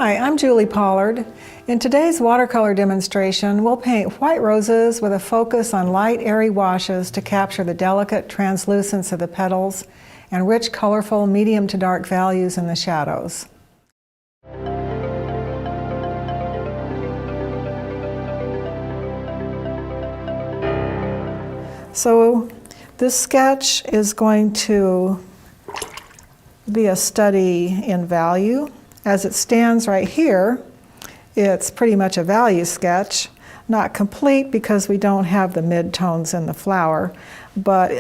Hi, I'm Julie Pollard. In today's watercolor demonstration, we'll paint white roses with a focus on light, airy washes to capture the delicate translucence of the petals and rich, colorful, medium to dark values in the shadows. So this sketch is going to be a study in value. As it stands right here, it's pretty much a value sketch, not complete because we don't have the mid-tones in the flower, but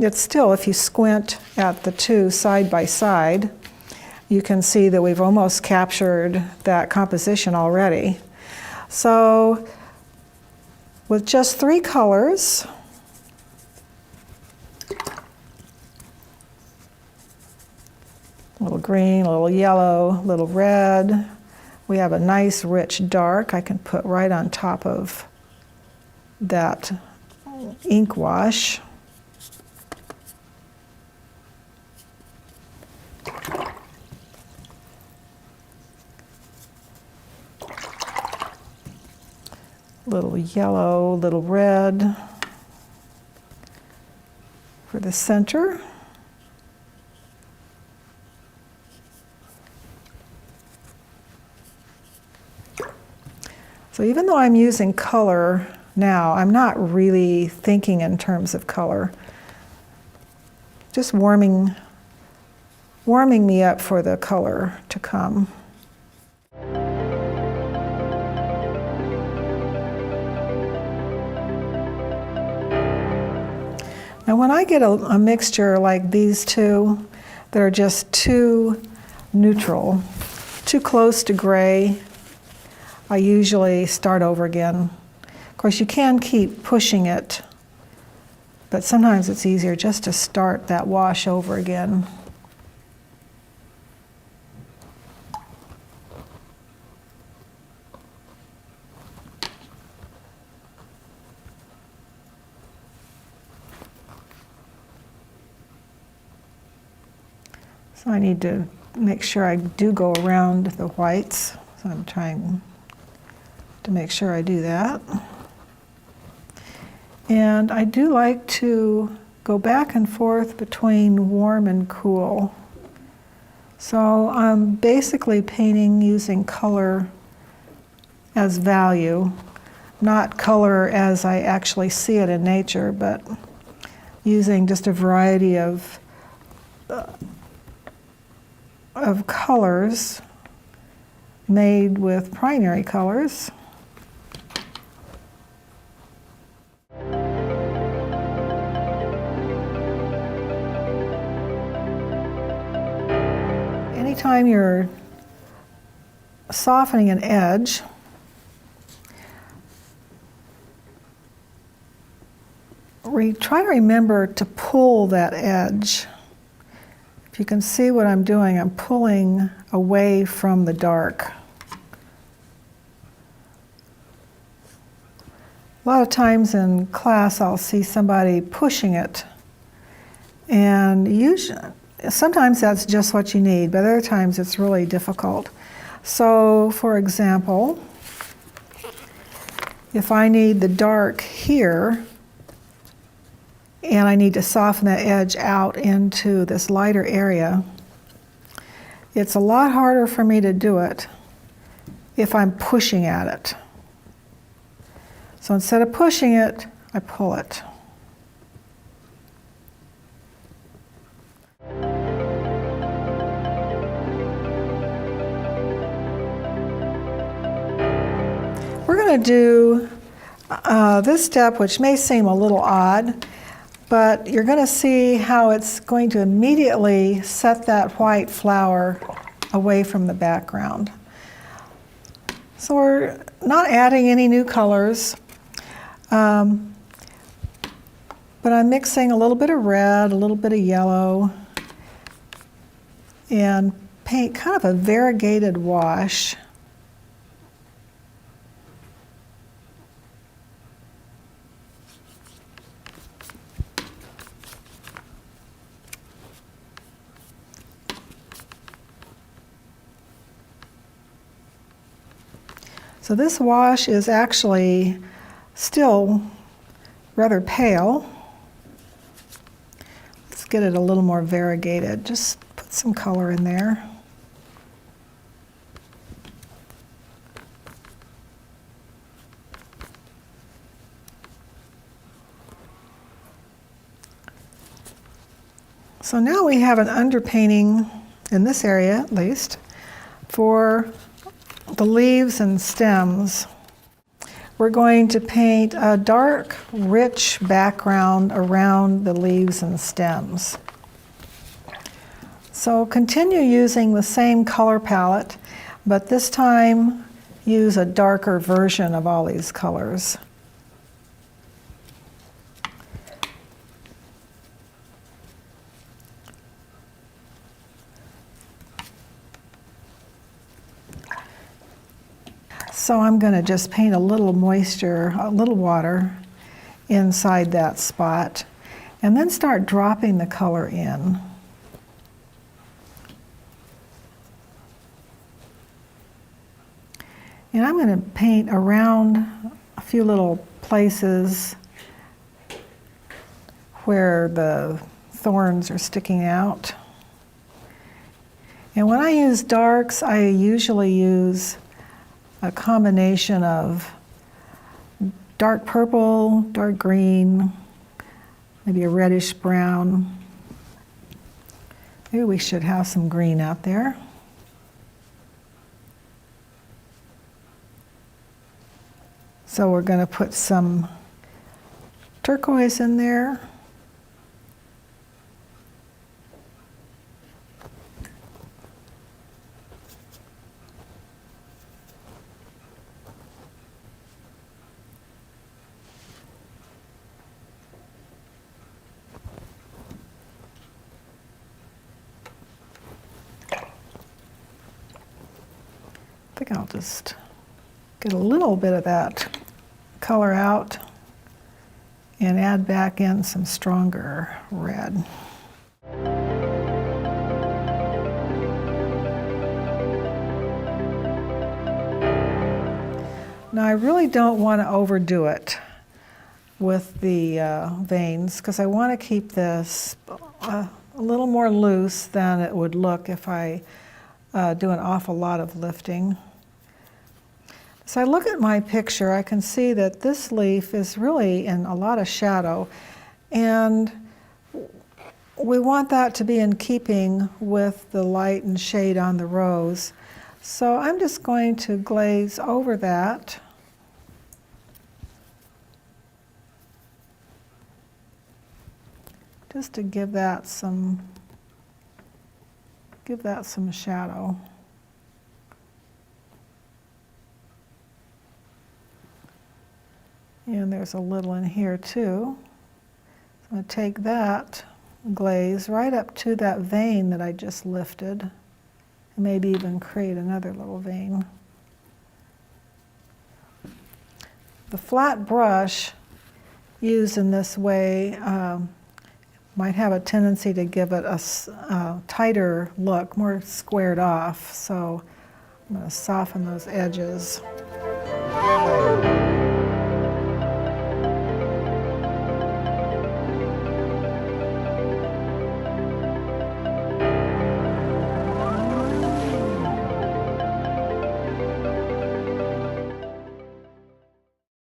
it's still, if you squint at the two side by side, you can see that we've almost captured that composition already. So with just 3 colors, a little green, a little yellow, a little red. We have a nice rich dark I can put right on top of that ink wash. Little yellow, little red for the center. So even though I'm using color now, I'm not really thinking in terms of color. Just warming me up for the color to come. Now when I get a mixture like these two that are just too neutral, too close to gray, I usually start over again. Of course, you can keep pushing it, but sometimes it's easier just to start that wash over again. So I need to make sure I do go around the whites. So I'm trying to make sure I do that. And I do like to go back and forth between warm and cool. So I'm basically painting using color as value, not color as I actually see it in nature, but using just a variety of colors made with primary colors. Anytime you're softening an edge, try to remember to pull that edge. If you can see what I'm doing, I'm pulling away from the dark. A lot of times in class I'll see somebody pushing it, and sometimes that's just what you need, but other times it's really difficult. So, for example, if I need the dark here, and I need to soften that edge out into this lighter area, it's a lot harder for me to do it if I'm pushing at it. So instead of pushing it, I pull it. We're going to do this step, which may seem a little odd, but you're going to see how it's going to immediately set that white flower away from the background. So we're not adding any new colors, but I'm mixing a little bit of red, a little bit of yellow, and paint kind of a variegated wash. So this wash is actually still rather pale. Let's get it a little more variegated. Just put some color in there. So now we have an underpainting, in this area at least, for the leaves and stems. We're going to paint a dark, rich background around the leaves and stems. So continue using the same color palette, but this time use a darker version of all these colors. So I'm going to just paint a little moisture, a little water inside that spot, and then start dropping the color in. And I'm going to paint around a few little places where the thorns are sticking out. And when I use darks, I usually use a combination of dark purple, dark green, maybe a reddish brown. Maybe we should have some green out there. So we're going to put some turquoise in there. I think I'll just get a little bit of that color out and add back in some stronger red. Now I really don't want to overdo it with the veins because I want to keep this a little more loose than it would look if I do an awful lot of lifting. So I look at my picture, I can see that this leaf is really in a lot of shadow, and we want that to be in keeping with the light and shade on the rose. So I'm just going to glaze over that. Just to give that some shadow. And there's a little in here too. So I'm going to take that glaze right up to that vein that I just lifted, and maybe even create another little vein. The flat brush used in this way might have a tendency to give it a tighter look, more squared off. So I'm going to soften those edges.